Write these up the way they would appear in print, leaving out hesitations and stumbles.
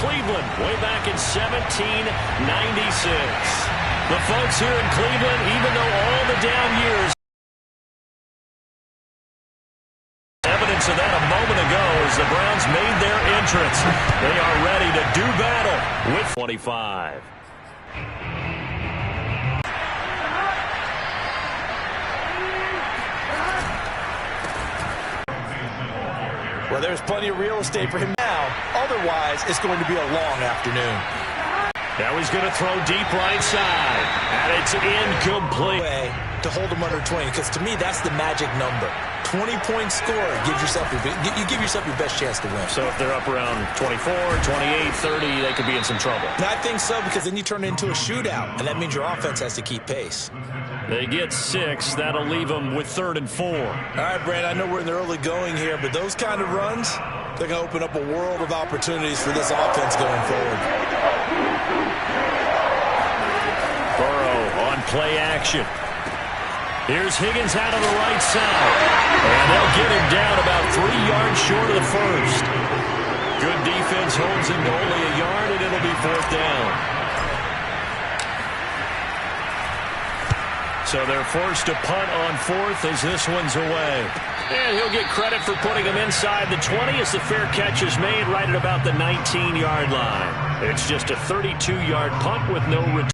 Cleveland way back in 1796. The folks here in Cleveland, even though all the down years, evidence of that a moment ago as the Browns made their entrance. They are ready to do battle with 25. Well, there's plenty of real estate for him now. Otherwise, it's going to be a long afternoon. Now he's going to throw deep right side, and it's incomplete. Way to hold him under 20, because to me, that's the magic number. 20-point score gives yourself you give yourself your best chance to win. So if they're up around 24, 28, 30, they could be in some trouble. And I think so, because then you turn it into a shootout, and that means your offense has to keep pace. They get 6. That'll leave them with 3rd and 4. All right, Brand, I know we're in the early going here, but those kind of runs, they're going to open up a world of opportunities for this offense going forward. Burrow on play action. Here's Higgins out of the right side. And they'll get him down about 3 yards short of the first. Good defense holds him to only a yard, and it'll be 4th down. So they're forced to punt on 4th as this one's away. And he'll get credit for putting him inside the 20 as the fair catch is made right at about the 19-yard line. It's just a 32-yard punt with no return.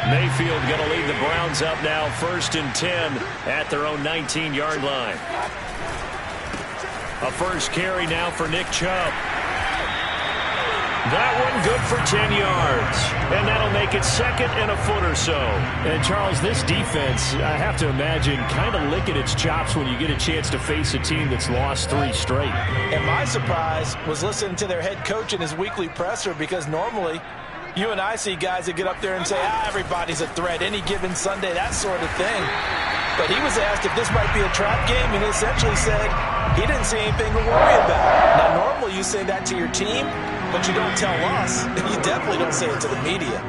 Mayfield going to lead the Browns up now 1st and 10 at their own 19-yard line. A first carry now for Nick Chubb. That one good for 10 yards. And that'll make it 2nd and a foot or so. And, Charles, this defense, I have to imagine, kind of licking its chops when you get a chance to face a team that's lost 3 straight. And my surprise was listening to their head coach in his weekly presser, because normally you and I see guys that get up there and say, everybody's a threat any given Sunday, that sort of thing. But he was asked if this might be a trap game, and he essentially said he didn't see anything to worry about. Now, normally you say that to your team, but you don't tell us. You definitely don't say it to the media.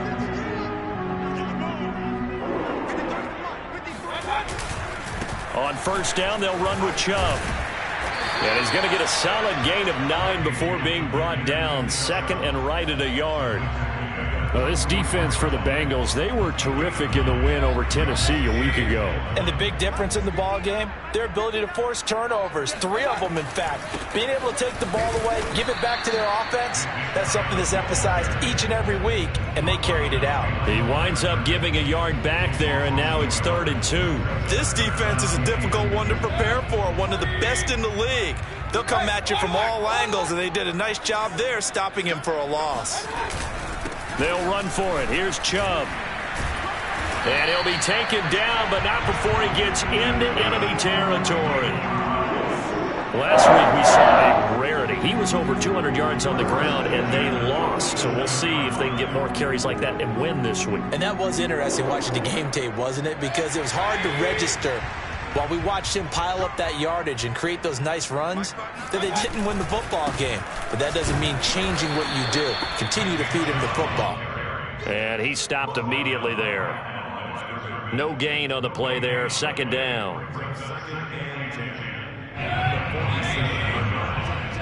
On 1st down, they'll run with Chubb. And he's going to get a solid gain of 9 before being brought down. 2nd and right at a yard. Well, this defense for the Bengals, they were terrific in the win over Tennessee a week ago. And the big difference in the ball game, their ability to force turnovers, 3 of them, in fact. Being able to take the ball away, give it back to their offense, that's something that's emphasized each and every week, and they carried it out. He winds up giving a yard back there, and now it's 3rd and 2. This defense is a difficult one to prepare for, one of the best in the league. They'll come at you from all angles, and they did a nice job there stopping him for a loss. They'll run for it. Here's Chubb. And he'll be taken down, but not before he gets into enemy territory. Last week we saw a rarity. He was over 200 yards on the ground, and they lost. So we'll see if they can get more carries like that and win this week. And that was interesting watching the game tape, wasn't it? Because it was hard to register while we watched him pile up that yardage and create those nice runs that they didn't win the football game. But that doesn't mean changing what you do. Continue to feed him the football. And he stopped immediately there. No gain on the play there. 2nd down.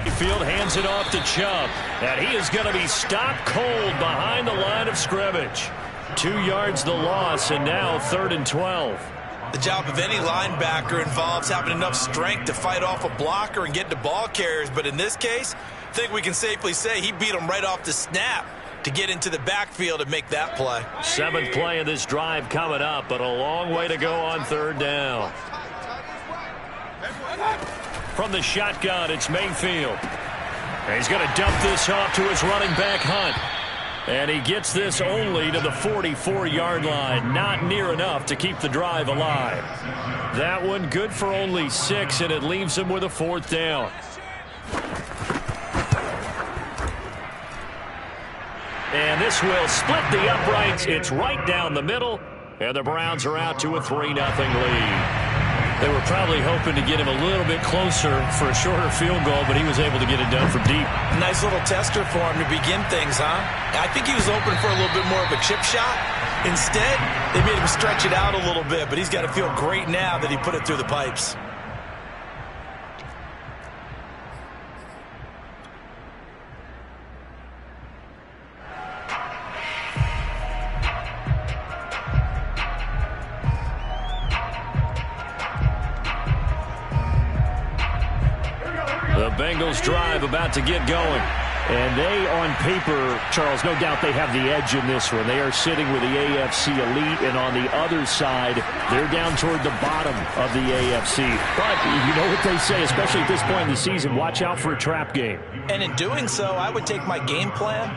Mayfield hands it off to Chubb. And he is going to be stopped cold behind the line of scrimmage. 2 yards the loss, and now 3rd and 12. The job of any linebacker involves having enough strength to fight off a blocker and get to ball carriers. But in this case, I think we can safely say he beat him right off the snap to get into the backfield and make that play. 7th play of this drive coming up, but a long way to go on 3rd down. From the shotgun, it's Mayfield. And he's going to dump this off to his running back, Hunt. And he gets this only to the 44-yard line. Not near enough to keep the drive alive. That one good for only 6, and it leaves him with a 4th down. And this will split the uprights. It's right down the middle, and the Browns are out to a 3-0 lead. They were probably hoping to get him a little bit closer for a shorter field goal, but he was able to get it done from deep. Nice little tester for him to begin things, huh? I think he was open for a little bit more of a chip shot. Instead, they made him stretch it out a little bit, but he's got to feel great now that he put it through the pipes. Bengals drive about to get going. And they, on paper, Charles, no doubt they have the edge in this one. They are sitting with the AFC elite, and on the other side, they're down toward the bottom of the AFC. But you know what they say, especially at this point in the season, watch out for a trap game. And in doing so, I would take my game plan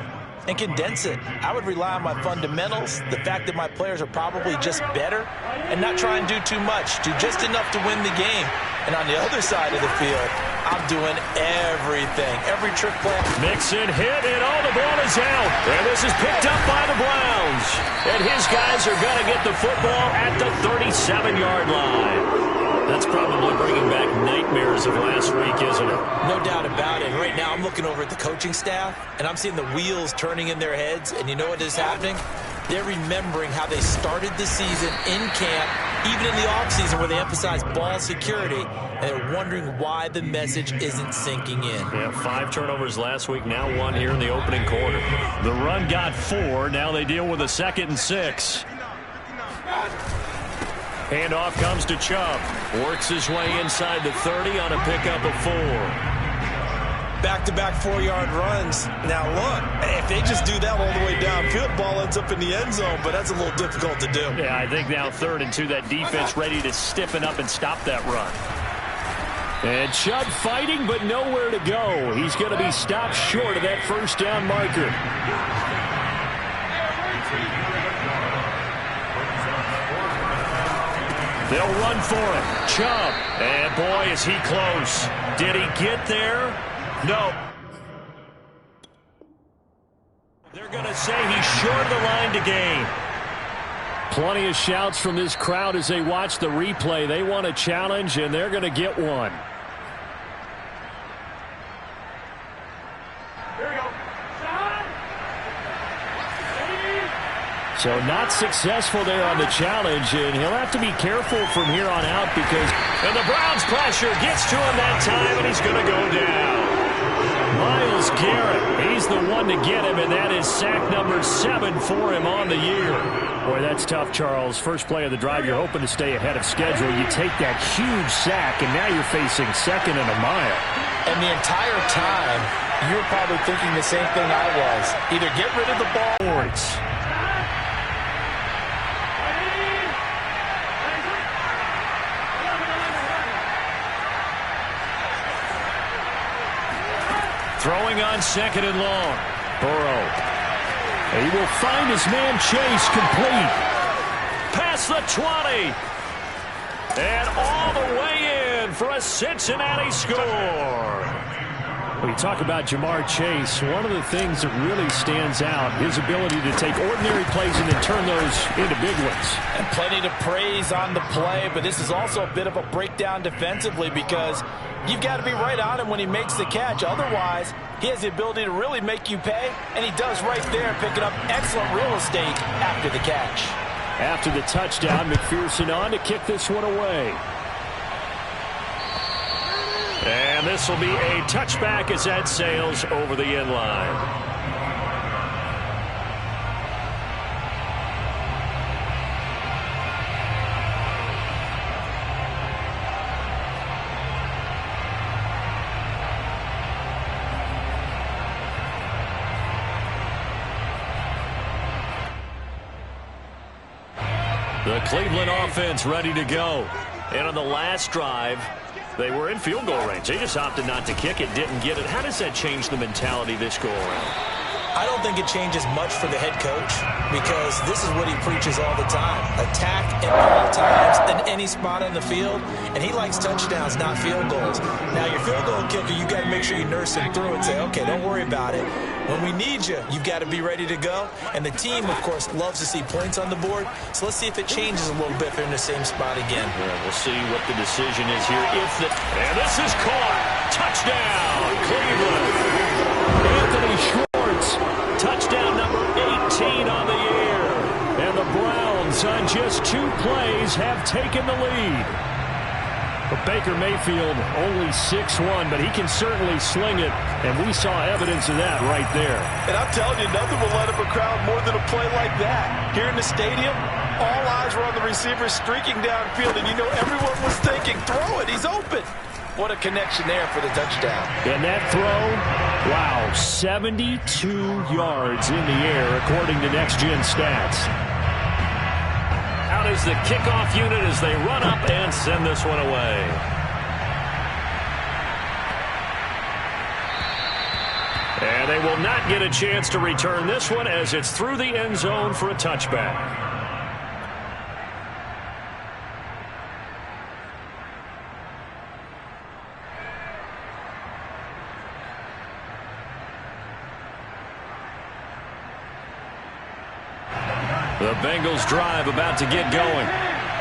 and condense it. I would rely on my fundamentals, the fact that my players are probably just better, and not try and do too much, do just enough to win the game. And on the other side of the field, I'm doing everything, every trick play. Mixon hit, and the ball is out. And this is picked up by the Browns. And his guys are going to get the football at the 37-yard line. That's probably bringing back nightmares of last week, isn't it? No doubt about it. Right now I'm looking over at the coaching staff, and I'm seeing the wheels turning in their heads. And you know what is happening? They're remembering how they started the season in camp, even in the offseason where they emphasized ball security, and they're wondering why the message isn't sinking in. Yeah, 5 turnovers last week, now 1 here in the opening quarter. The run got 4. Now they deal with a 2nd and 6. Handoff comes to Chubb. Works his way inside the 30 on a pickup of 4. Back-to-back 4-yard runs. Now, look, if they just do that all the way downfield, ball ends up in the end zone, but that's a little difficult to do. Yeah, I think now 3rd and 2, that defense ready to stiffen up and stop that run. And Chubb fighting, but nowhere to go. He's going to be stopped short of that first down marker. They'll run for it. Chubb. And boy, is he close. Did he get there? No. They're going to say he's short of the line to gain. Plenty of shouts from this crowd as they watch the replay. They want a challenge, and they're going to get one. Here we go. So not successful there on the challenge, and he'll have to be careful from here on out because... And the Browns pressure gets to him that time, and he's going to go down. Myles Garrett, he's the one to get him, and that is sack number 7 for him on the year. Boy, that's tough, Charles. First play of the drive, you're hoping to stay ahead of schedule. You take that huge sack, and now you're facing 2nd and a mile. And the entire time, you were probably thinking the same thing I was. Either get rid of the ball or it's... Throwing on 2nd and long. Burrow. He will find his man Chase complete. Past the 20. And all the way in for a Cincinnati score. When you talk about Jamar Chase, one of the things that really stands out, his ability to take ordinary plays and then turn those into big ones. And plenty to praise on the play, but this is also a bit of a breakdown defensively because you've got to be right on him when he makes the catch. Otherwise, he has the ability to really make you pay, and he does right there, picking up excellent real estate after the catch. After the touchdown, McPherson on to kick this one away. And this will be a touchback as that sails over the end line. The Cleveland offense ready to go. And on the last drive, they were in field goal range. They just opted not to kick it, didn't get it. How does that change the mentality this go around? I don't think it changes much for the head coach because this is what he preaches all the time. Attack at all times in any spot on the field, and he likes touchdowns, not field goals. Now, your field goal kicker, you got to make sure you nurse him through and say, okay, don't worry about it. When we need you, you've got to be ready to go. And the team, of course, loves to see points on the board. So let's see if it changes a little bit if they're in the same spot again. Yeah, we'll see what the decision is here. And this is caught. Touchdown, Cleveland. Anthony Schwartz. Touchdown number 18 on the year. And the Browns, on just 2 plays, have taken the lead. But Baker Mayfield only 6'1", but he can certainly sling it, and we saw evidence of that right there. And I'm telling you, nothing will light up a crowd more than a play like that. Here in the stadium, all eyes were on the receiver streaking downfield, and you know everyone was thinking, throw it, he's open. What a connection there for the touchdown. And that throw, wow, 72 yards in the air, according to Next Gen Stats. Out is the kickoff unit as they run up and send this one away. And they will not get a chance to return this one as it's through the end zone for a touchback. The Bengals drive about to get going.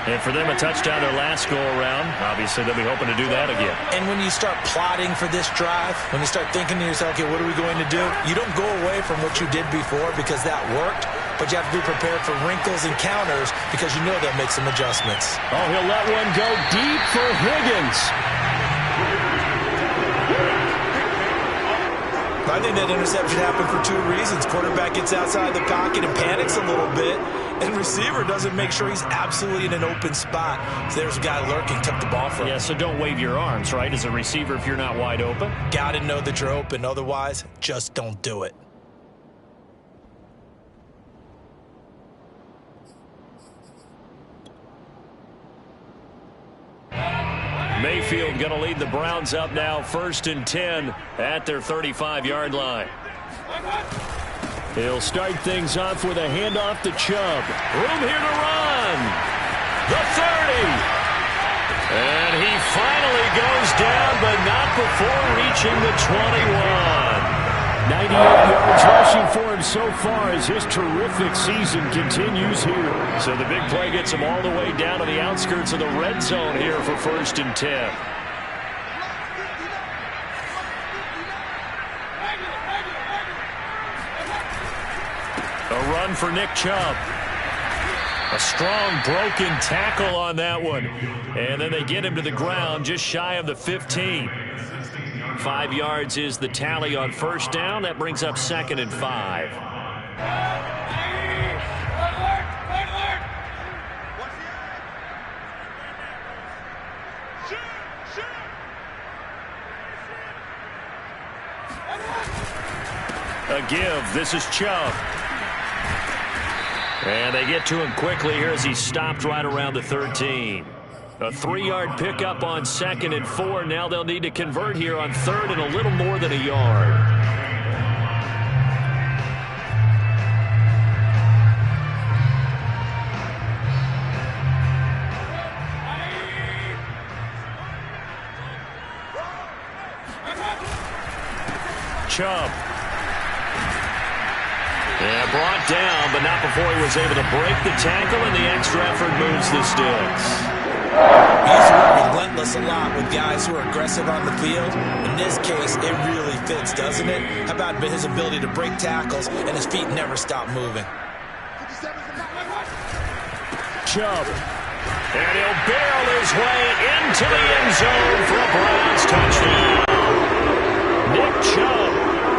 And for them, a touchdown their last go-around. Obviously, they'll be hoping to do that again. And when you start plotting for this drive, when you start thinking to yourself, okay, what are we going to do? You don't go away from what you did before because that worked, but you have to be prepared for wrinkles and counters because you know they'll make some adjustments. Oh, he'll let one go deep for Higgins. I think that interception happened for two reasons. Quarterback gets outside the pocket and panics a little bit, and receiver doesn't make sure he's absolutely in an open spot. So there's a guy lurking, took the ball from him. Yeah, so don't wave your arms, right, as a receiver if you're not wide open. Got to know that you're open. Otherwise, just don't do it. Mayfield going to lead the Browns up now, 1st and 10 at their 35-yard line. He'll start things off with a handoff to Chubb. Room here to run. The 30. And he finally goes down, but not before reaching the 21. 98 yards rushing for him so far as his terrific season continues here. So the big play gets him all the way down to the outskirts of the red zone here for 1st and 10. A run for Nick Chubb. A strong broken tackle on that one. And then they get him to the ground just shy of the 15. 5 yards is the tally on 1st down. That brings up 2nd and 5. A give. This is Chubb. And they get to him quickly here as he's stopped right around the 13. A 3-yard pickup on 2nd and 4. Now they'll need to convert here on 3rd and a little more than a yard. Chubb. Yeah, brought down, but not before he was able to break the tackle, and the extra effort moves the sticks. He's relentless a lot with guys who are aggressive on the field. In this case, it really fits, doesn't it? How about his ability to break tackles and his feet never stop moving? Chubb. And he'll barrel his way into the end zone for a Browns touchdown. Nick Chubb,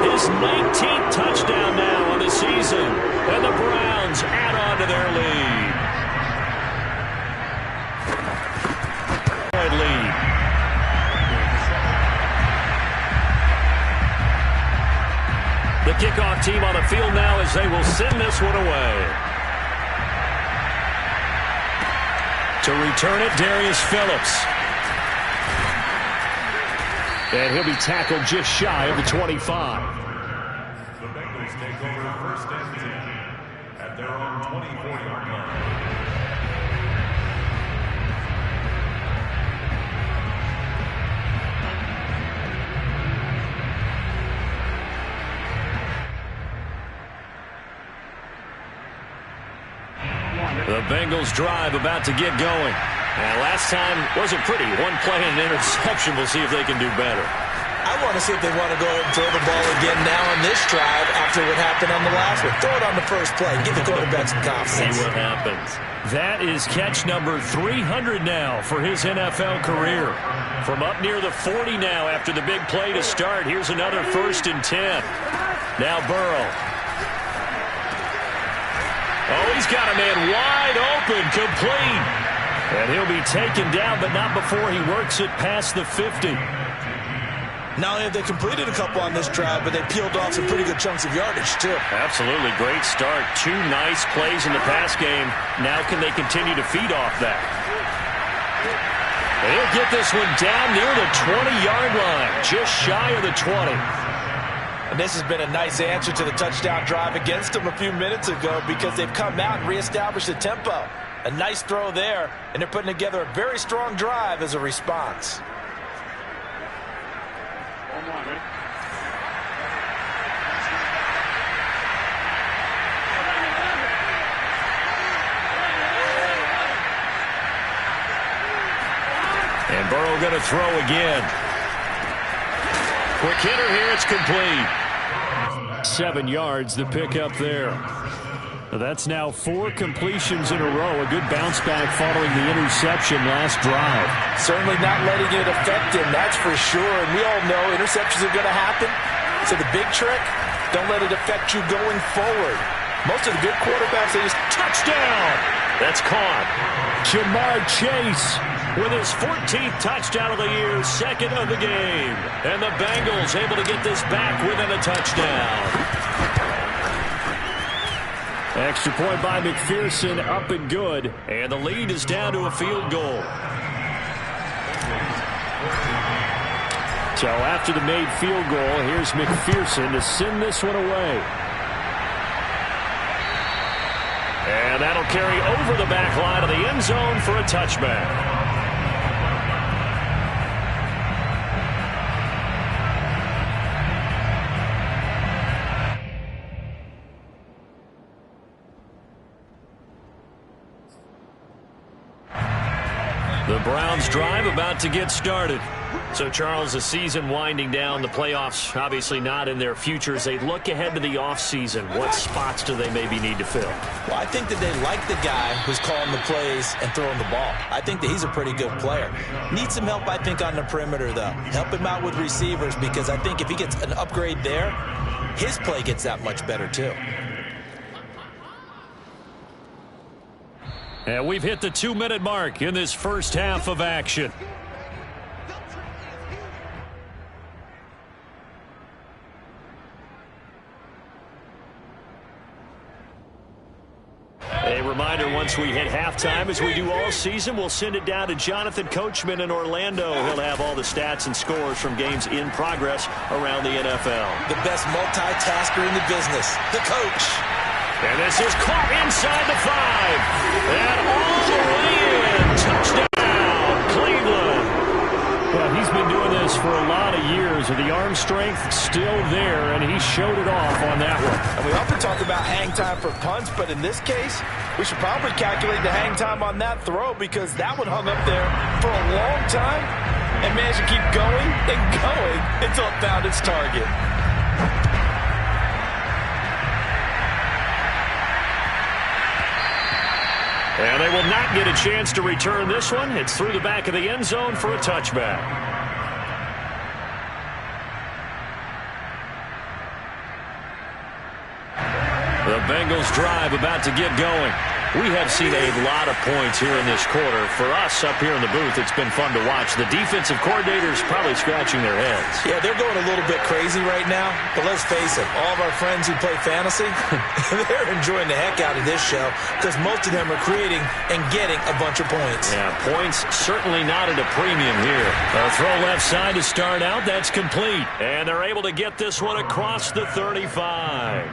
his 19th touchdown now on the season. And the Browns add on to their lead. The kickoff team on the field now as they will send this one away. To return it, Darius Phillips. And he'll be tackled just shy of the 25. The Bengals take over 1st and 10 at their own 24-yard line. The Bengals drive about to get going. And last time wasn't pretty. One play and an interception. We'll see if they can do better. I want to see if they want to go ahead and throw the ball again now on this drive after what happened on the last one. Throw it on the first play. Give the quarterback some confidence. See what happens. That is catch number 300 now for his NFL career. From up near the 40 now after the big play to start. Here's another 1st and 10. Now Burrow. Oh, he's got a man wide open, complete. And he'll be taken down, but not before he works it past the 50. Not only have they completed a couple on this drive, but they peeled off some pretty good chunks of yardage, too. Absolutely. Great start. 2 nice plays in the pass game. Now can they continue to feed off that? And he'll get this one down near the 20-yard line, just shy of the 20. And this has been a nice answer to the touchdown drive against them a few minutes ago because they've come out and reestablished the tempo. A nice throw there, and they're putting together a very strong drive as a response. And Burrow going to throw again. Quick hitter here, it's complete. 7 yards, the pickup there. That's now 4 completions in a row. A good bounce back following the interception last drive. Certainly not letting it affect him, that's for sure. And we all know interceptions are going to happen. So the big trick, don't let it affect you going forward. Most of the good quarterbacks, they just touchdown. That's caught. Jamar Chase with his 14th touchdown of the year, 2nd of the game. And the Bengals able to get this back within a touchdown. Extra point by McPherson, up and good. And the lead is down to a field goal. So after the made field goal, here's McPherson to send this one away. And that'll carry over the back line of the end zone for a touchback. The Browns drive about to get started. So, Charles, the season winding down, the playoffs obviously not in their future. As they look ahead to the offseason, what spots do they maybe need to fill? Well, I think that they like the guy who's calling the plays and throwing the ball. I think that he's a pretty good player. Needs some help, I think, on the perimeter, though. Help him out with receivers because I think if he gets an upgrade there, his play gets that much better, too. And we've hit the 2-minute mark in this first half of action. A reminder, once we hit halftime, as we do all season, we'll send it down to Jonathan Coachman in Orlando. He'll have all the stats and scores from games in progress around the NFL. The best multitasker in the business, the coach. And this is caught inside the 5. And all the way in. Touchdown, Cleveland. Well, he's been doing this for a lot of years, and the arm strength still there, and he showed it off on that one. And we often talk about hang time for punts, but in this case, we should probably calculate the hang time on that throw because that one hung up there for a long time and managed to keep going and going until it found its target. And they will not get a chance to return this one. It's through the back of the end zone for a touchback. The Bengals drive about to get going. We have seen a lot of points here in this quarter. For us up here in the booth, it's been fun to watch. The defensive coordinators probably scratching their heads. Yeah, they're going a little bit crazy right now. But let's face it, all of our friends who play fantasy, they're enjoying the heck out of this show because most of them are creating and getting a bunch of points. Yeah, points certainly not at a premium here. A throw left side to start out. That's complete. And they're able to get this one across the 35.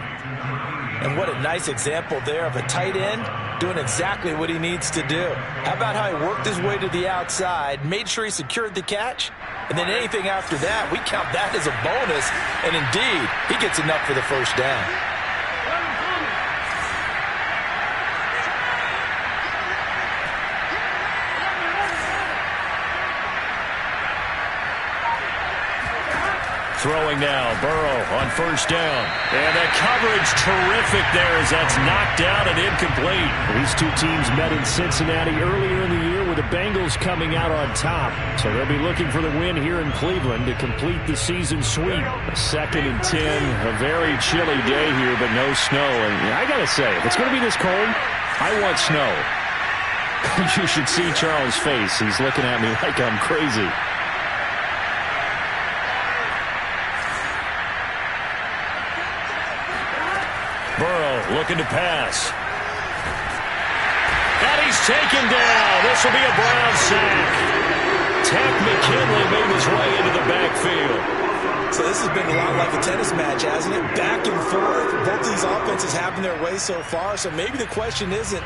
And what a nice example there of a tight end doing exactly what he needs to do. How about how he worked his way to the outside, made sure he secured the catch, and then anything after that, we count that as a bonus. And indeed, he gets enough for the first down. Throwing now, Burrow on first down. And the coverage terrific there as that's knocked down and incomplete. These two teams met in Cincinnati earlier in the year with the Bengals coming out on top. So they'll be looking for the win here in Cleveland to complete the season sweep. A 2nd and 10, a very chilly day here, but no snow. And I got to say, if it's going to be this cold, I want snow. You should see Charles' face. He's looking at me like I'm crazy. Burrow looking to pass. And he's taken down. This will be a Brown sack. Takk McKinley made his way into the backfield. So this has been a lot like a tennis match, hasn't it? Back and forth. Both of these offenses having their way so far. So maybe the question isn't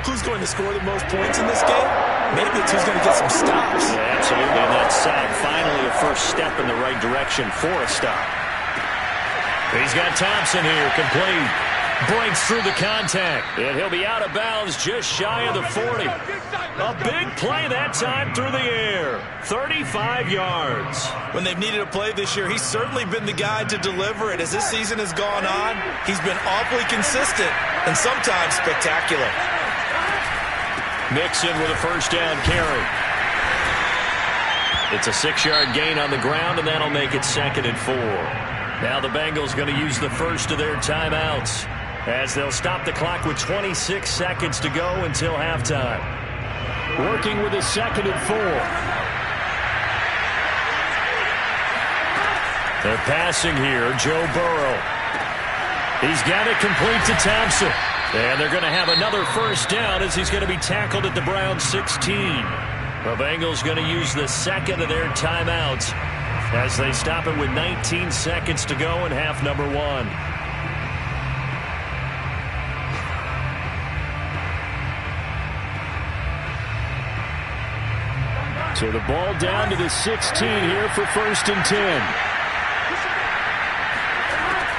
who's going to score the most points in this game. Maybe it's who's going to get some stops. Yeah, absolutely. And that sack, finally a first step in the right direction for a stop. He's got Thompson here, complete. Breaks through the contact. And he'll be out of bounds just shy of the 40. A big play that time through the air. 35 yards. When they've needed a play this year, he's certainly been the guy to deliver it. As this season has gone on, he's been awfully consistent and sometimes spectacular. Mixon with a first down carry. It's a 6-yard gain on the ground, and that'll make it 2nd and 4. Now the Bengals going to use the first of their timeouts as they'll stop the clock with 26 seconds to go until halftime. Working with a 2nd and 4. They're passing here. Joe Burrow. He's got it complete to Thompson. And they're going to have another first down as he's going to be tackled at the Browns 16. The Bengals going to use the second of their timeouts as they stop it with 19 seconds to go in half number 1. So the ball down to the 16 here for 1st and 10.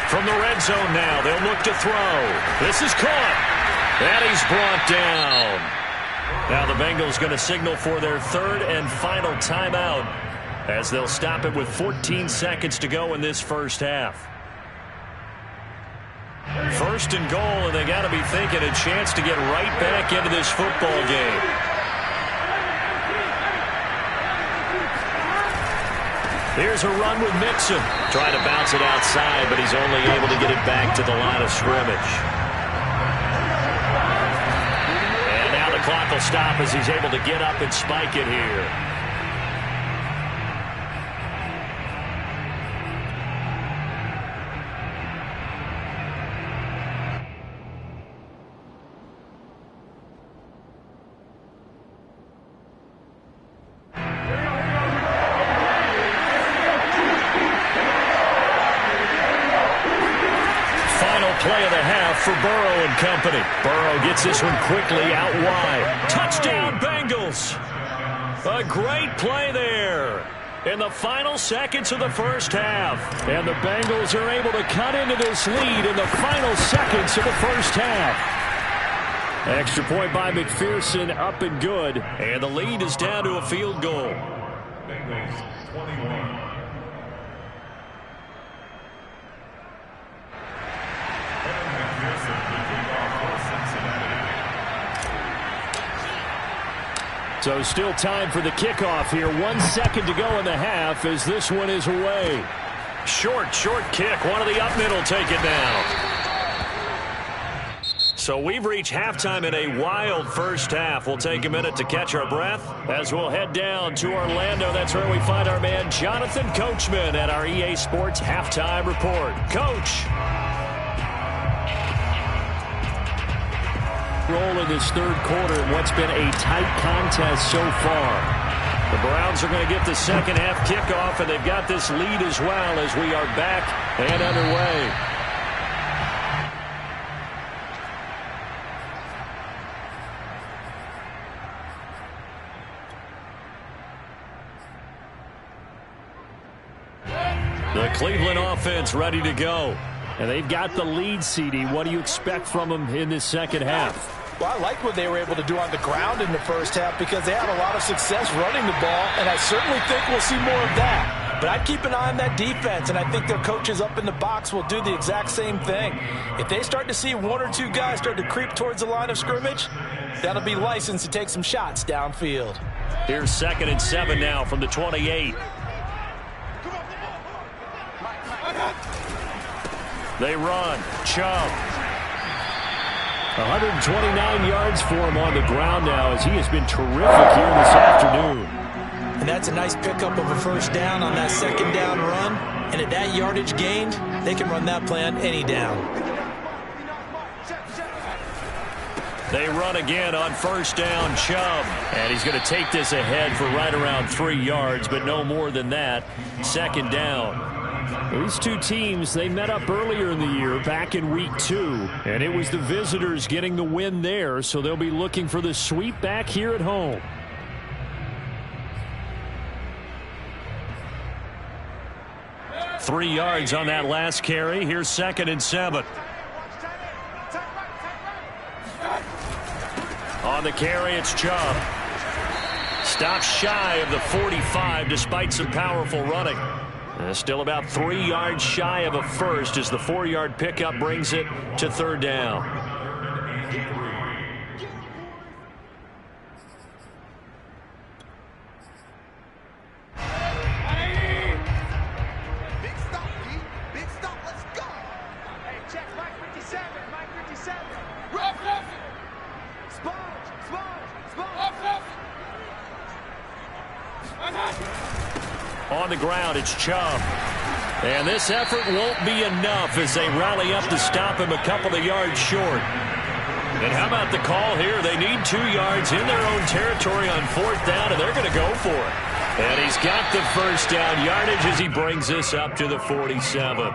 From the red zone now, they'll look to throw. This is caught. And he's brought down. Now the Bengals going to signal for their 3rd and final timeout as they'll stop it with 14 seconds to go in this first half. 1st and goal, and they got to be thinking a chance to get right back into this football game. Here's a run with Mixon. Trying to bounce it outside, but he's only able to get it back to the line of scrimmage. And now the clock will stop as he's able to get up and spike it here. Play of the half for Burrow and company. Burrow gets this one quickly out wide. Touchdown, Bengals. A great play there in the final seconds of the first half. And the Bengals are able to cut into this lead in the final seconds of the first half. Extra point by McPherson, up and good. And the lead is down to a field goal. Bengals 21. So still time for the kickoff here. 1 second to go in the half as this one is away. Short kick. One of the up middle take it down. So we've reached halftime in a wild first half. We'll take a minute to catch our breath as we'll head down to Orlando. That's where we find our man Jonathan Coachman at our EA Sports Halftime Report. Coach. Roll in this third quarter in what's been a tight contest so far. The Browns are going to get the second half kickoff, and they've got this lead as well as we are back and underway. The Cleveland offense ready to go. And they've got the lead, CD. What do you expect from them in this second half? Well, I like what they were able to do on the ground in the first half because they had a lot of success running the ball, and I certainly think we'll see more of that. But I'd keep an eye on that defense, and I think their coaches up in the box will do the exact same thing. If they start to see 1 or 2 guys start to creep towards the line of scrimmage, that'll be licensed to take some shots downfield. Here's 2nd and 7 now from the 28. They run. Chubb. 129 yards for him on the ground now as he has been terrific here this afternoon. And that's a nice pickup of a first down on that second down run. And at that yardage gained, they can run that play on any down. They run again on first down, Chubb. And he's going to take this ahead for right around 3 yards, but no more than that. Second down. These two teams, they met up earlier in the year, back in week 2. And it was the visitors getting the win there, so they'll be looking for the sweep back here at home. Three yards on that last carry. Here's 2nd and 7. On the carry, it's Chubb. Stops shy of the 45 despite some powerful running. Still about 3 yards shy of a first as the 4-yard pickup brings it to 3rd down. On the ground, it's Chubb. And this effort won't be enough as they rally up to stop him a couple of yards short. And how about the call here? They need 2 yards in their own territory on 4th down, and they're going to go for it. And he's got the first down yardage as he brings this up to the 47.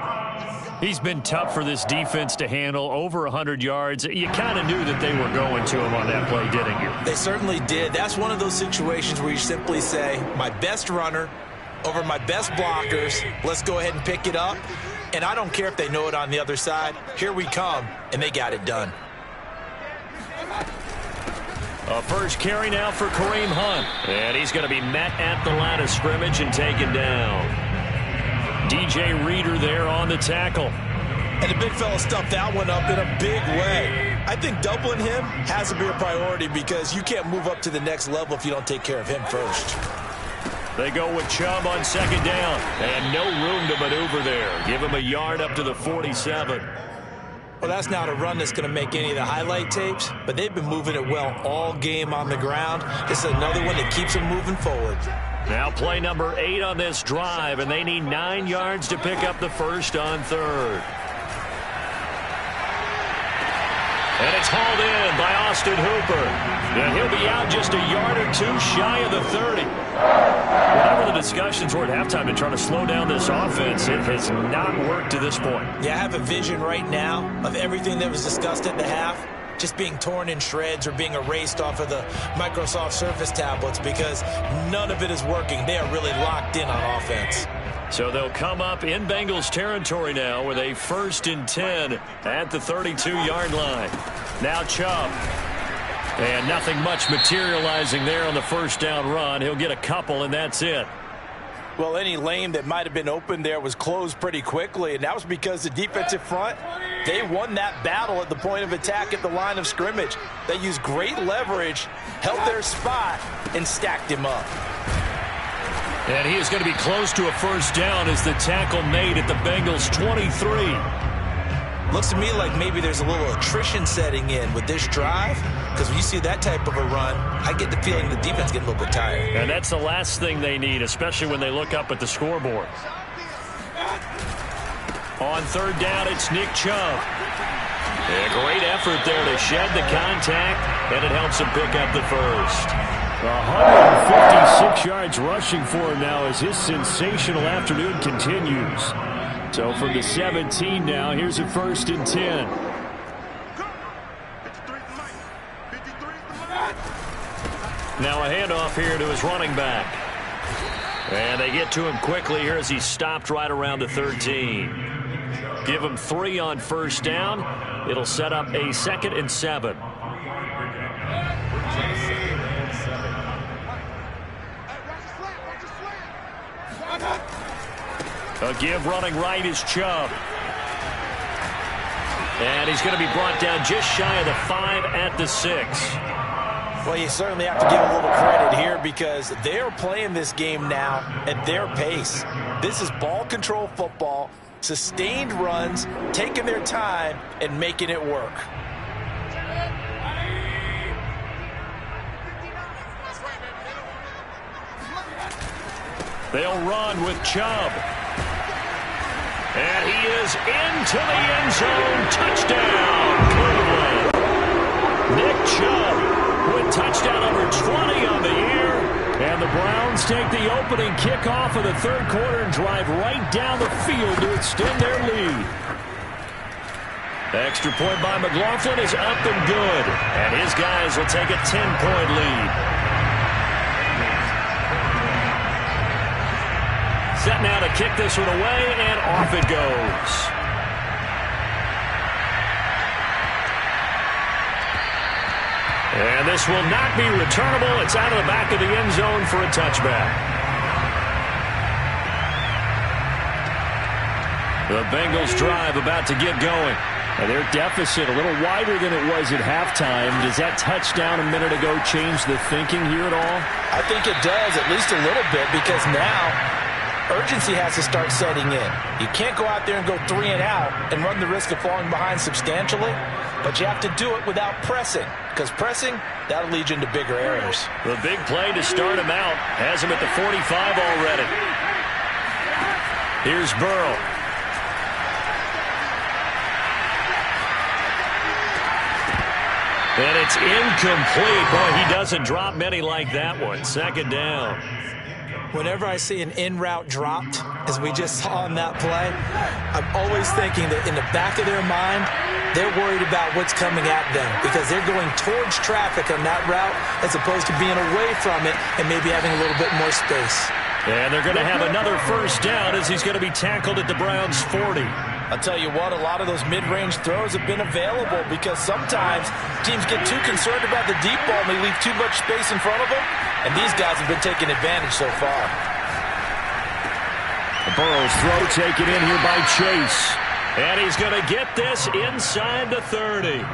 He's been tough for this defense to handle, over 100 yards. You kind of knew that they were going to him on that play, didn't you? They certainly did. That's one of those situations where you simply say, my best runner over my best blockers, let's go ahead and pick it up. And I don't care if they know it on the other side. Here we come, and they got it done. A first carry now for Kareem Hunt. And he's going to be met at the line of scrimmage and taken down. DJ Reader there on the tackle. And the big fella stuffed that one up in a big way. I think doubling him has to be a priority because you can't move up to the next level if you don't take care of him first. They go with Chubb on 2nd down. And no room to maneuver there. Give him a yard up to the 47. Well, that's not a run that's going to make any of the highlight tapes, but they've been moving it well all game on the ground. This is another one that keeps them moving forward. Now play number 8 on this drive, and they need 9 yards to pick up the first on 3rd. And it's hauled in by Austin Hooper. And he'll be out just a yard or 2 shy of the 30. Whatever the discussions were at halftime to try to slow down this offense, it has not worked to this point. Yeah, I have a vision right now of everything that was discussed at the half just being torn in shreds or being erased off of the Microsoft Surface tablets because none of it is working. They are really locked in on offense. So they'll come up in Bengals territory now with a 1st and 10 at the 32-yard line. Now Chubb. And nothing much materializing there on the first down run. He'll get a couple, and that's it. Well, any lane that might have been open there was closed pretty quickly, and that was because the defensive front, they won that battle at the point of attack at the line of scrimmage. They used great leverage, held their spot, and stacked him up. And he is going to be close to a first down as the tackle made at the Bengals 23. Looks to me like maybe there's a little attrition setting in with this drive, because when you see that type of a run, I get the feeling the defense getting a little bit tired. And that's the last thing they need, especially when they look up at the scoreboard. On 3rd down, it's Nick Chubb. A great effort there to shed the contact, and it helps him pick up the first. 156 yards rushing for him now as his sensational afternoon continues. So from the 17 now, here's a 1st and 10. Now a handoff here to his running back. And they get to him quickly here as he's stopped right around the 13. Give him 3 on first down. It'll set up a 2nd and 7. A give running right is Chubb. And he's going to be brought down just shy of the 5 at the 6. Well, you certainly have to give a little credit here because they're playing this game now at their pace. This is ball control football, sustained runs, taking their time, and making it work. They'll run with Chubb. And he is into the end zone. Touchdown, Cleveland. Nick Chubb with touchdown number 20 on the year. And the Browns take the opening kickoff of the third quarter and drive right down the field to extend their lead. Extra point by McLaughlin is up and good. And his guys will take a 10-point lead. Set now to kick this one away, and off it goes. And this will not be returnable. It's out of the back of the end zone for a touchback. The Bengals drive about to get going. And their deficit a little wider than it was at halftime. Does that touchdown a minute ago change the thinking here at all? I think it does, at least a little bit, because now urgency has to start setting in. You can't go out there and go 3 and out and run the risk of falling behind substantially, but you have to do it without pressing, because pressing, that'll lead you into bigger errors. The big play to start him out has him at the 45 already. Here's Burrow. And it's incomplete. Boy, he doesn't drop many like that one. Second down. Whenever I see an in-route dropped, as we just saw in that play, I'm always thinking that in the back of their mind, they're worried about what's coming at them because they're going towards traffic on that route as opposed to being away from it and maybe having a little bit more space. And they're going to have another first down as he's going to be tackled at the Browns' 40. I'll tell you what, a lot of those mid-range throws have been available because sometimes teams get too concerned about the deep ball and they leave too much space in front of them, and these guys have been taking advantage so far. Burrow's throw taken in here by Chase. And he's going to get this inside the 30.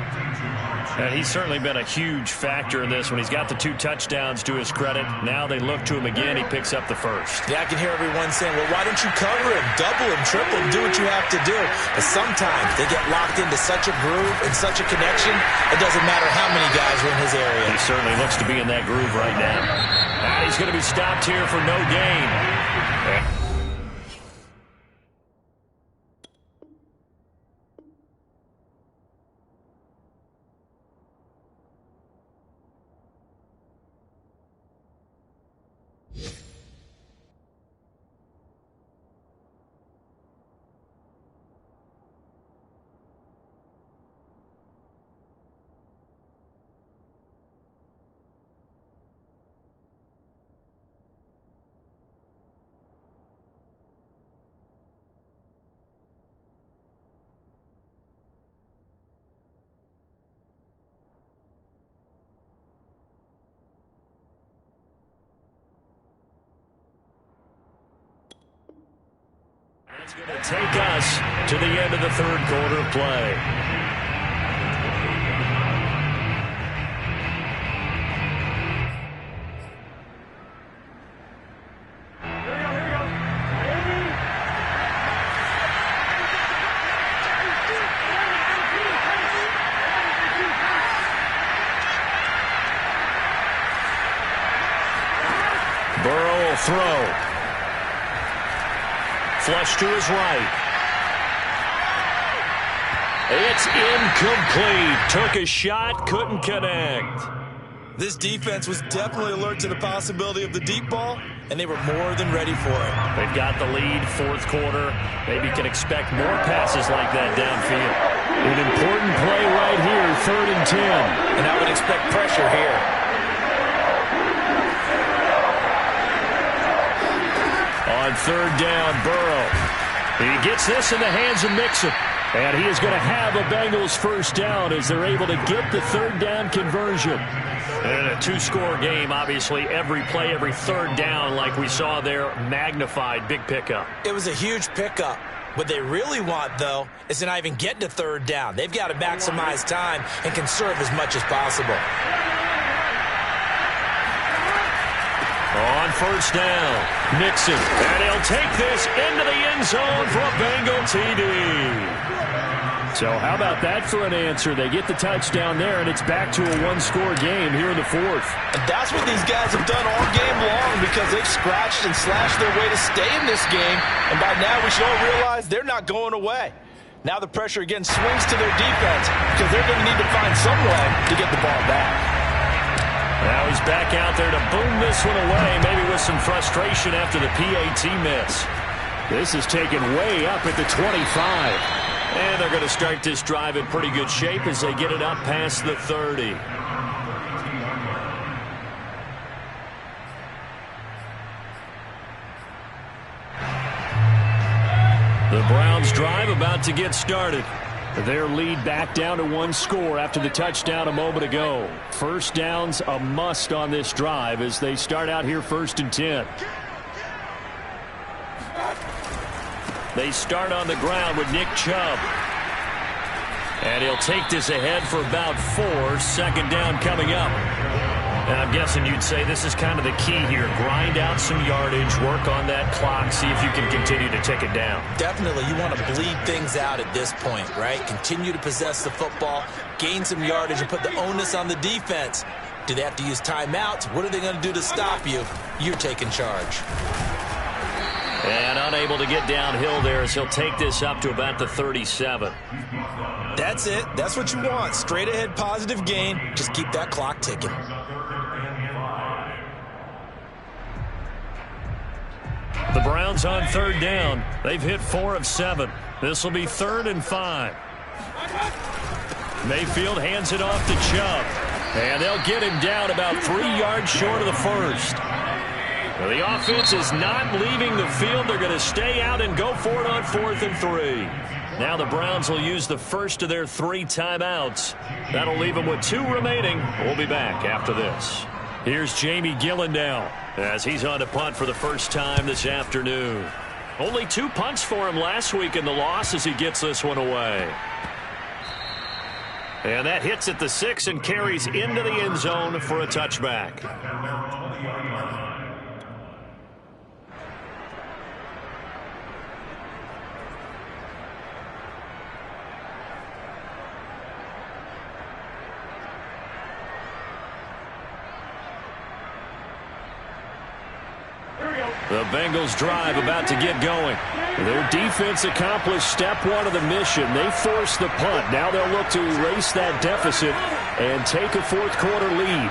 And he's certainly been a huge factor in this when he's got the 2 touchdowns to his credit. Now they look to him again. He picks up the first. Yeah, I can hear everyone saying, well, why don't you cover him, double him, triple him, do what you have to do. But sometimes they get locked into such a groove and such a connection, it doesn't matter how many guys are in his area. He certainly looks to be in that groove right now. And he's going to be stopped here for no gain. It's going to take us to the end of the third quarter of play. Burrow will throw. Flush to his right. It's incomplete. Took a shot, couldn't connect. This defense was definitely alert to the possibility of the deep ball, and they were more than ready for it. They've got the lead, fourth quarter. Maybe can expect more passes like that downfield. An important play right here, 3rd and 10. And I would expect pressure here. On 3rd down, Burrow. He gets this in the hands of Mixon. And he is going to have a Bengals first down as they're able to get the 3rd down conversion. And a 2-score game, obviously, every play, every 3rd down, like we saw there, magnified, big pickup. It was a huge pickup. What they really want, though, is to not even get to 3rd down. They've got to maximize time and conserve as much as possible. On 1st down, Mixon. And he'll take this into the end zone for a Bengal TD. So how about that for an answer? They get the touchdown there, and it's back to a one-score game here in the fourth. And that's what these guys have done all game long because they've scratched and slashed their way to stay in this game. And by now we should all realize they're not going away. Now the pressure again swings to their defense because they're going to need to find some way to get the ball back. Now he's back out there to boom this one away, maybe with some frustration after the PAT miss. This is taken way up at the 25. And they're going to start this drive in pretty good shape as they get it up past the 30. The Browns drive about to get started. Their lead back down to one score after the touchdown a moment ago. First down's a must on this drive as they start out here 1st and 10. They start on the ground with Nick Chubb. And he'll take this ahead for about 4. Second down coming up. And I'm guessing you'd say this is kind of the key here. Grind out some yardage, work on that clock, see if you can continue to tick it down. Definitely, you want to bleed things out at this point, right? Continue to possess the football, gain some yardage, and put the onus on the defense. Do they have to use timeouts? What are they going to do to stop you? You're taking charge. And unable to get downhill there as he'll take this up to about the 37. That's it. That's what you want. Straight ahead positive gain. Just keep that clock ticking. The Browns on 3rd down. They've hit 4 of 7. This will be 3rd and 5. Mayfield hands it off to Chubb. And they'll get him down about 3 yards short of the first. Well, the offense is not leaving the field. They're going to stay out and go for it on 4th and 3. Now the Browns will use the first of their 3 timeouts. That'll leave them with 2 remaining. We'll be back after this. Here's Jamie Gillen now as he's on to punt for the first time this afternoon. Only 2 punts for him last week in the loss as he gets this one away. And that hits at the 6 and carries into the end zone for a touchback. The Bengals drive about to get going. Their defense accomplished step 1 of the mission. They forced the punt. Now they'll look to erase that deficit and take a 4th quarter lead.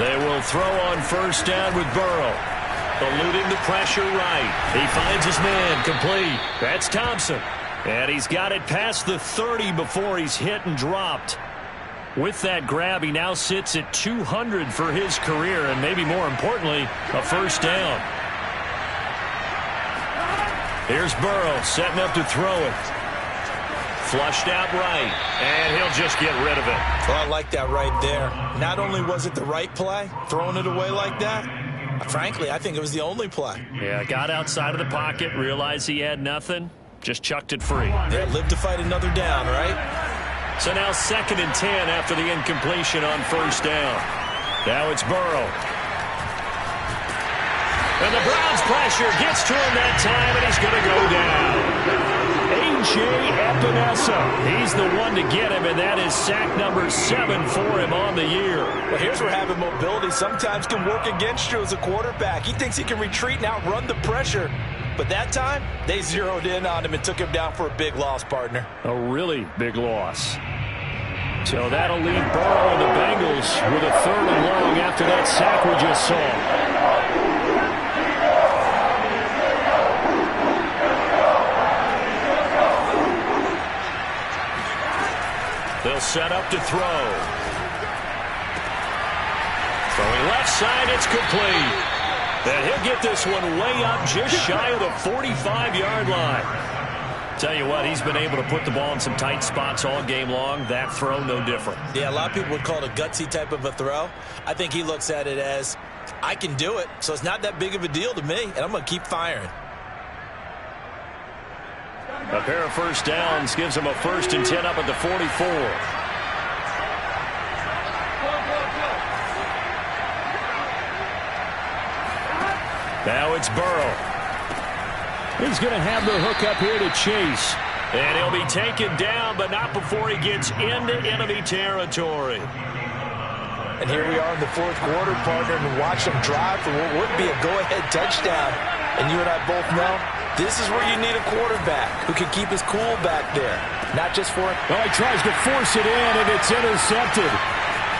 They will throw on 1st down with Burrow. Eluding the pressure right. He finds his man complete. That's Thompson. And he's got it past the 30 before he's hit and dropped. With that grab, he now sits at 200 for his career, and maybe more importantly, a 1st down. Here's Burrow setting up to throw it. Flushed out right, and he'll just get rid of it. Well, I like that right there. Not only was it the right play, throwing it away like that, frankly, I think it was the only play. Yeah, got outside of the pocket, realized he had nothing, just chucked it free. Yeah, live to fight another down, right? So now 2nd and 10 after the incompletion on 1st down. Now it's Burrow. And the Browns pressure gets to him that time, and he's going to go down. A.J. Epinesa. He's the one to get him, and that is sack number 7 for him on the year. Well, here's where having mobility sometimes can work against you as a quarterback. He thinks he can retreat and outrun the pressure. But that time, they zeroed in on him and took him down for a big loss, partner. A really big loss. So that'll leave Burrow and the Bengals with a 3rd and long after that sack we just saw. They'll set up to throw. Throwing left side, it's complete. And he'll get this one way up just shy of the 45-yard line. Tell you what, he's been able to put the ball in some tight spots all game long. That throw, no different. Yeah, a lot of people would call it a gutsy type of a throw. I think he looks at it as, I can do it, so it's not that big of a deal to me, and I'm going to keep firing. A pair of 1st downs gives him a 1st and 10 up at the 44. Now it's Burrow. He's going to have the hook up here to Chase. And he'll be taken down, but not before he gets into enemy territory. And here we are in the fourth quarter, partner, and watch them drive for what would be a go-ahead touchdown. And you and I both know this is where you need a quarterback who can keep his cool back there. Not just for it. Oh, he tries to force it in, and it's intercepted.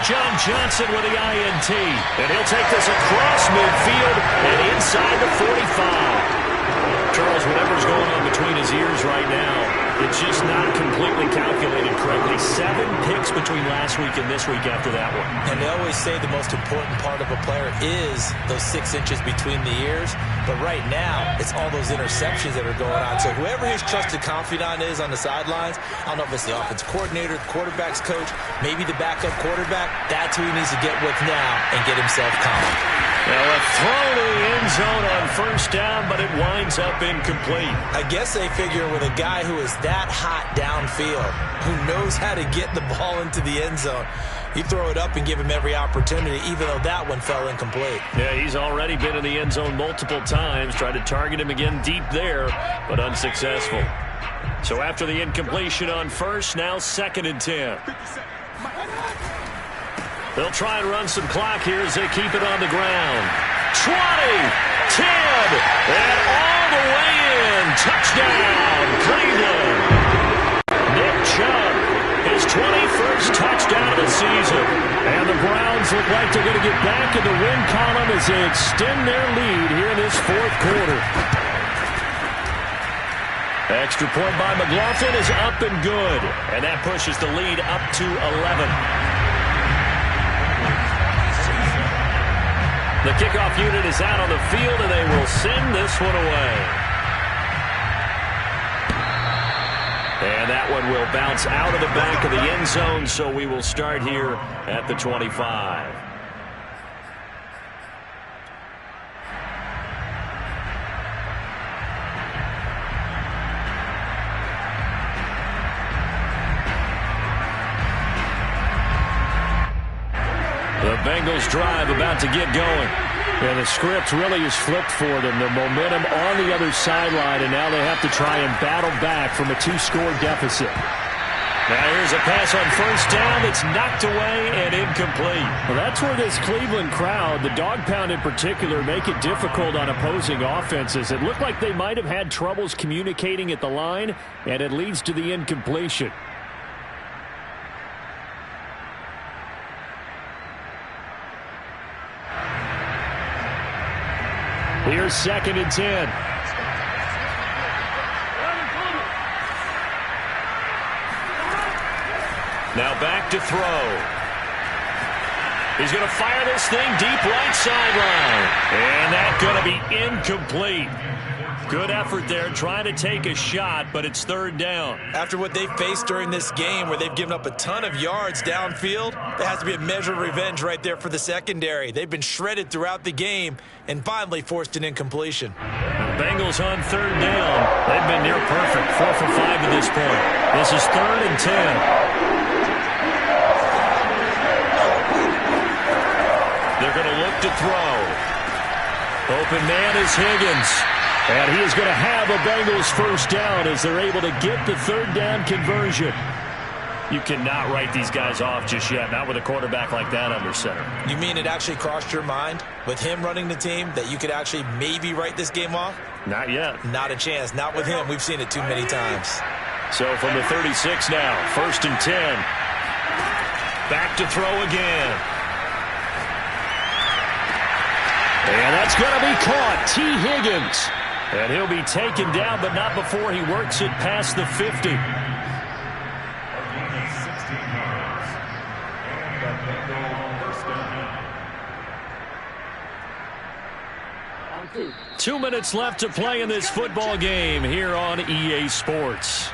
John Johnson with the INT. And he'll take this across midfield and inside the 45. Charles, whatever's going on between his ears right now, it's just not completely calculated correctly. 7 picks between last week and this week after that one. And they always say the most important part of a player is those 6 inches between the ears. But right now, it's all those interceptions that are going on. So whoever his trusted confidant is on the sidelines, I don't know if it's the offensive coordinator, the quarterback's coach, maybe the backup quarterback, that's who he needs to get with now and get himself calm. Now a throw to the end zone on first down, but it winds up incomplete. I guess they figure with a guy who is that hot downfield, who knows how to get the ball into the end zone, you throw it up and give him every opportunity, even though that one fell incomplete. Yeah, he's already been in the end zone multiple times, tried to target him again deep there, but unsuccessful. So after the incompletion on first, now 2nd and 10. They'll try and run some clock here as they keep it on the ground. 20, 10, and all the way in. Touchdown, Cleveland. Nick Chubb, his 21st touchdown of the season. And the Browns look like they're going to get back in the win column as they extend their lead here in this fourth quarter. Extra point by McLaughlin is up and good. And that pushes the lead up to 11. The kickoff unit is out on the field, and they will send this one away. And that one will bounce out of the back of the end zone, so we will start here at the 25. The Bengals drive about to get going. Yeah, the script really is flipped for them. The momentum on the other sideline, and now they have to try and battle back from a 2-score deficit. Now here's a pass on first down that's knocked away and incomplete. Well, that's where this Cleveland crowd, the dog pound in particular, make it difficult on opposing offenses. It looked like they might have had troubles communicating at the line, and it leads to the incompletion. Here's 2nd and 10. Now back to throw. He's going to fire this thing deep right sideline. And that's going to be incomplete. Good effort there trying to take a shot, but it's 3rd down. After what they faced during this game where they've given up a ton of yards downfield, there has to be a measure of revenge right there for the secondary. They've been shredded throughout the game and finally forced an incompletion. Bengals on 3rd down. They've been near perfect, 4 for 5 to this point. This is 3rd and 10. They're going to look to throw. Open man is Higgins. And he is going to have a Bengals first down as they're able to get the 3rd down conversion. You cannot write these guys off just yet, not with a quarterback like that under center. You mean it actually crossed your mind with him running the team that you could actually maybe write this game off? Not yet. Not a chance. Not with him. We've seen it too many times. So from the 36 now, 1st and 10. Back to throw again. And that's going to be caught. T. Higgins. And he'll be taken down, but not before he works it past the 50. 2 minutes left to play in this football game here on EA Sports.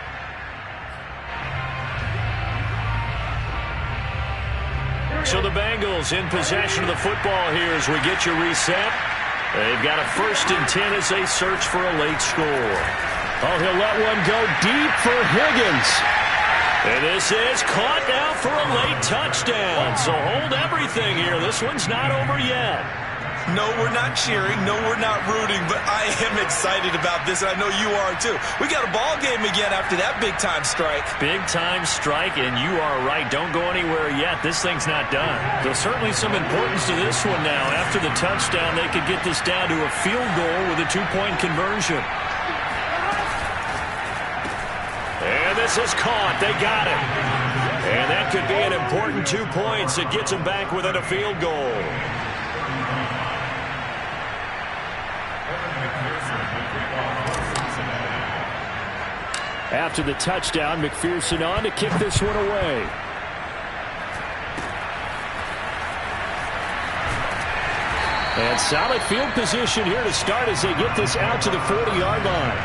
So the Bengals in possession of the football here as we get you reset. They've got a 1st and 10 as they search for a late score. Oh, he'll let one go deep for Higgins. And this is caught now for a late touchdown. So hold everything here. This one's not over yet. No, we're not cheering. No, we're not rooting. But I am excited about this, and I know you are too. We got a ball game again after that big-time strike. Big-time strike, and you are right. Don't go anywhere yet. This thing's not done. There's certainly some importance to this one now. After the touchdown, they could get this down to a field goal with a two-point conversion. And this is caught. They got it. And that could be an important 2 points. It gets them back within a field goal. After the touchdown, McPherson on to kick this one away. And solid field position here to start as they get this out to the 40-yard line.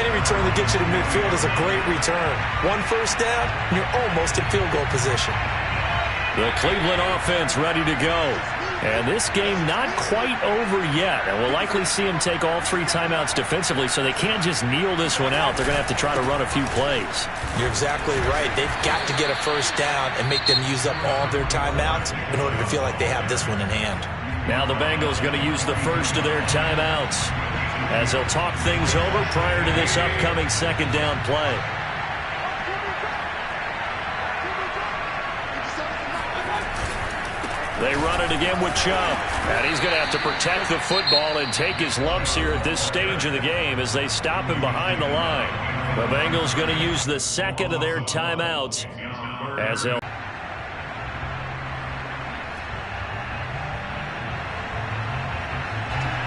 Any return that gets you to midfield is a great return. One first down, and you're almost in field goal position. The Cleveland offense ready to go. And this game not quite over yet. And we'll likely see them take all 3 timeouts defensively, so they can't just kneel this one out. They're going to have to try to run a few plays. You're exactly right. They've got to get a first down and make them use up all their timeouts in order to feel like they have this one in hand. Now the Bengals going to use the first of their timeouts as they'll talk things over prior to this upcoming second down play. They run it again with Chubb. And he's going to have to protect the football and take his lumps here at this stage of the game as they stop him behind the line. The Bengals going to use the second of their timeouts as they'll.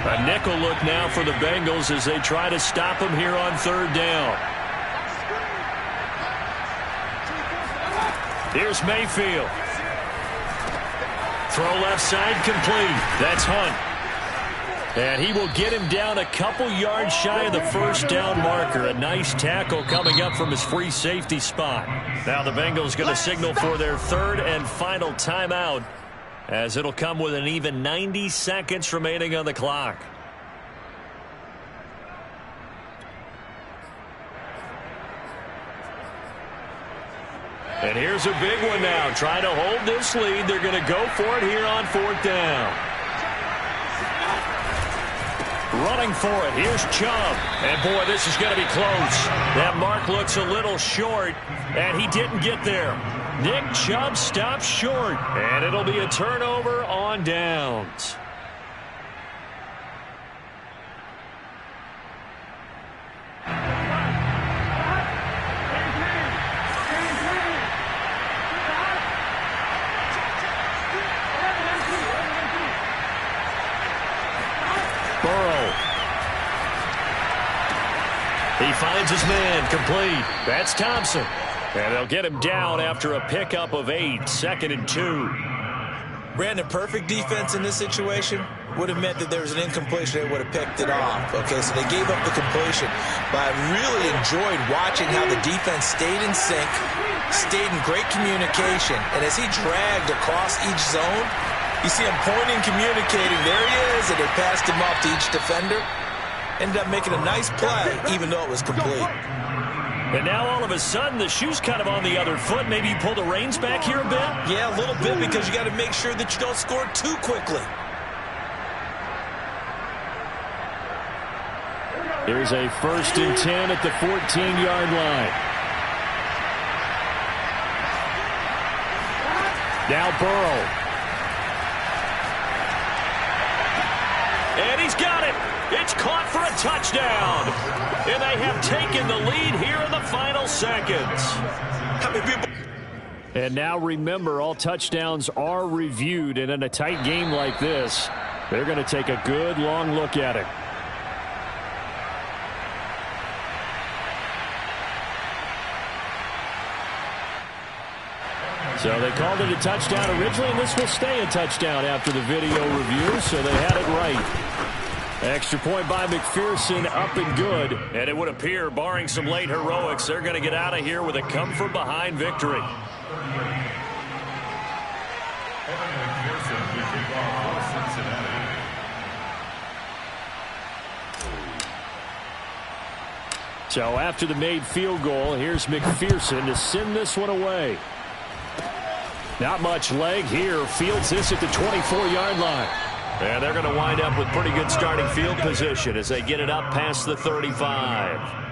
A nickel look now for the Bengals as they try to stop him here on third down. Here's Mayfield. Throw left side complete. That's Hunt. And he will get him down a couple yards shy of the first down marker. A nice tackle coming up from his free safety spot. Now the Bengals going to signal for their third and final timeout as it'll come with an even 90 seconds remaining on the clock. And here's a big one now. Trying to hold this lead. They're going to go for it here on fourth down. Running for it. Here's Chubb. And, boy, this is going to be close. That mark looks a little short, and he didn't get there. Nick Chubb stops short, and it'll be a turnover on downs. He finds his man, complete. That's Thompson. And they'll get him down after a pickup of 8, 2nd and 2. Brandon, perfect defense in this situation would have meant that there was an incompletion. They would have picked it off. Okay, so they gave up the completion. But I really enjoyed watching how the defense stayed in sync, stayed in great communication. And as he dragged across each zone, you see him pointing, communicating. There he is, and they passed him off to each defender. Ended up making a nice play, even though it was complete. And now all of a sudden, the shoe's kind of on the other foot. Maybe you pull the reins back here a bit? Yeah, a little bit, because you got to make sure that you don't score too quickly. Here's a 1st and 10 at the 14-yard line. Now Burrow. And he's got it. It's caught for a touchdown. And they have taken the lead here in the final seconds. And now remember, all touchdowns are reviewed. And in a tight game like this, they're going to take a good long look at it. So they called it a touchdown originally, and this will stay a touchdown after the video review, so they had it right. Extra point by McPherson, up and good. And it would appear, barring some late heroics, they're going to get out of here with a come-from-behind victory. So after the made field goal, here's McPherson to send this one away. Not much leg here. Fields this at the 24-yard line. And they're going to wind up with pretty good starting field position as they get it up past the 35.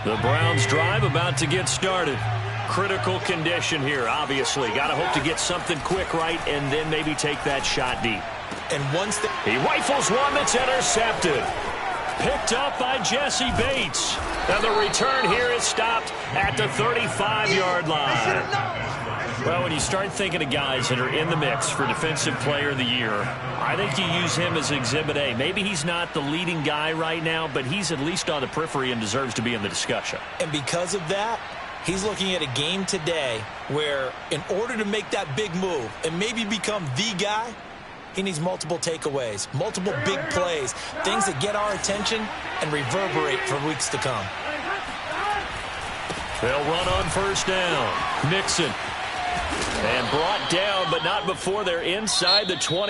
The Browns drive about to get started. Critical condition here, obviously. Got to hope to get something quick right and then maybe take that shot deep. And once he rifles one that's intercepted. Picked up by Jesse Bates. And the return here is stopped at the 35-yard line. Well, when you start thinking of guys that are in the mix for Defensive Player of the Year, I think you use him as Exhibit A. Maybe he's not the leading guy right now, but he's at least on the periphery and deserves to be in the discussion. And because of that, he's looking at a game today where in order to make that big move and maybe become the guy, he needs multiple takeaways, multiple big plays, things that get our attention and reverberate for weeks to come. They'll run on first down. Mixon. And brought down, but not before they're inside the 20.